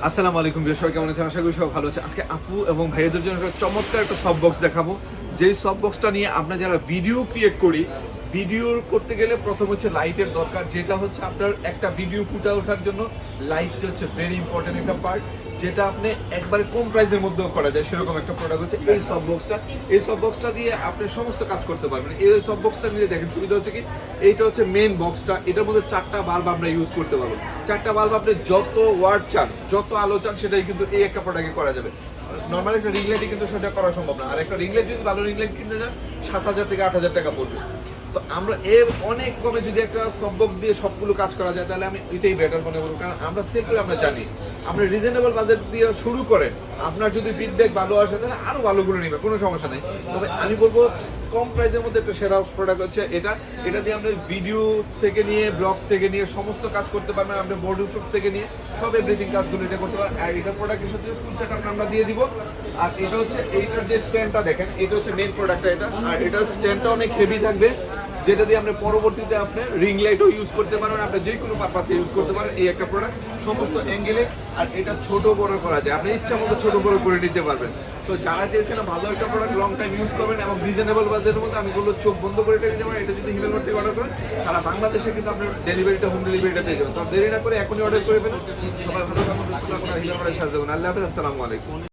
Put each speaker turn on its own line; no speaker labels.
আসসালামু আলাইকুম বিয়ার, সবাই কেমন আছেন? আশা করি সবাই ভালো আছে। আজকে আপু এবং ভাইয়াদের জন্য একটা চমৎকার একটা সফট বক্স দেখাবো। যেই সফট বক্সটা নিয়ে আমরা যারা ভিডিও ক্রিয়েট করি, ভিডিও করতে গেলে প্রথম হচ্ছে লাইটের দরকার, যেটা হচ্ছে আপনার একটা ভিডিও ফুটে ওঠার জন্য লাইটটা হচ্ছে ভেরি ইম্পর্টেন্ট একটা পার্ট, যেটা আপনি একবারে কম প্রাইসের মধ্যেও করা যায় সেরকম একটা প্রোডাক্ট হচ্ছে এই সফট বক্সটা। এই সফট বক্সটা দিয়ে আপনি সমস্ত কাজ করতে পারবেন। এই সফট বক্সটা নিয়ে দেখেন সুবিধা হচ্ছে কি, এইটা হচ্ছে মেইন বক্সটা, এটার মধ্যে 4টা বাল্ব আমরা ইউজ করতে পারবো। 4টা বাল্ব আপনি যত ওয়াট চান, যত আলো চান, সেটাই কিন্তু এই একটা প্রোডাক্টে করা যাবে। নর্মাল একটা রিং লাইটে কিন্তু সেটা করা সম্ভব না। আর একটা রিং লাইট যদি ভালো রিং লাইট কিনতে যান 7,000 থেকে 8,000 টাকা পড়বে। তো আমরা এর অনেক কমে যদি একটা সফট দিয়ে সবগুলো কাজ করা যায়, তাহলে আমি এটাই বেটার মনে করব। কারণ আমরা সেল করে আমরা জানি, আমরা রিজনেবল বাজেট দিয়ে শুরু করেন, আপনার যদি ফিডব্যাক ভালো আসে তাহলে আরো ভালোগুলো নিবে, কোনো সমস্যা নেই। তবে আমি বলবো কম প্রাইসের মধ্যে একটা সেরা প্রোডাক্ট হচ্ছে এটা। এটা দিয়ে আমরা ভিডিও থেকে নিয়ে ব্লগ থেকে নিয়ে সমস্ত কাজ করতে পারবেন। আপনি বোর্ড শুট থেকে নিয়ে সব এভরিথিং কাজগুলো এটা করতে পারেন। আর এটা প্রোডাক্টের সাথে ফুল সেট আমরা দিয়ে দিব। আর এটা হচ্ছে এইটার যে স্ট্যান্ডটা দেখেন, এটা হচ্ছে মেইন প্রোডাক্টটা এটা। আর এটার স্ট্যান্ডটা অনেক হেভি থাকবে, যেটা দিয়ে আপনি পরবর্তীতে আপনি রিং লাইটও ইউজ করতে পারবেন, আপনি যে কোনো পারপাসে ইউজ করতে পারেন। এই একটা প্রোডাক্ট সমস্ত অ্যাঙ্গেলে। আর এটা ছোট বড় করা যায়, আপনি ইচ্ছা মতো ছোট বড় করে নিতে পারবেন। তো যারা চেয়েছেন ভালো একটা প্রোডাক্ট লং টাইম ইউজ করবেন এবং রিজনেবল বাজেটের মধ্যে, আমি বলবো চোখ বন্ধ করে এটা নিতে পারেন। এটা যদি হিমেল থেকে অর্ডার করেন সারা বাংলাদেশে কিন্তু আপনার ডেলিভারিটা, হোম ডেলিভারিটা পেয়ে যাবেন। তো দেরি না করে এখনই অর্ডার করে ফেলুন। সবাই ভালো থাকুন, সুস্থ থাকুন, আর হিমেল সাথে থাকুন। আল্লাহ হাফেজ, আসসালামু আলাইকুম।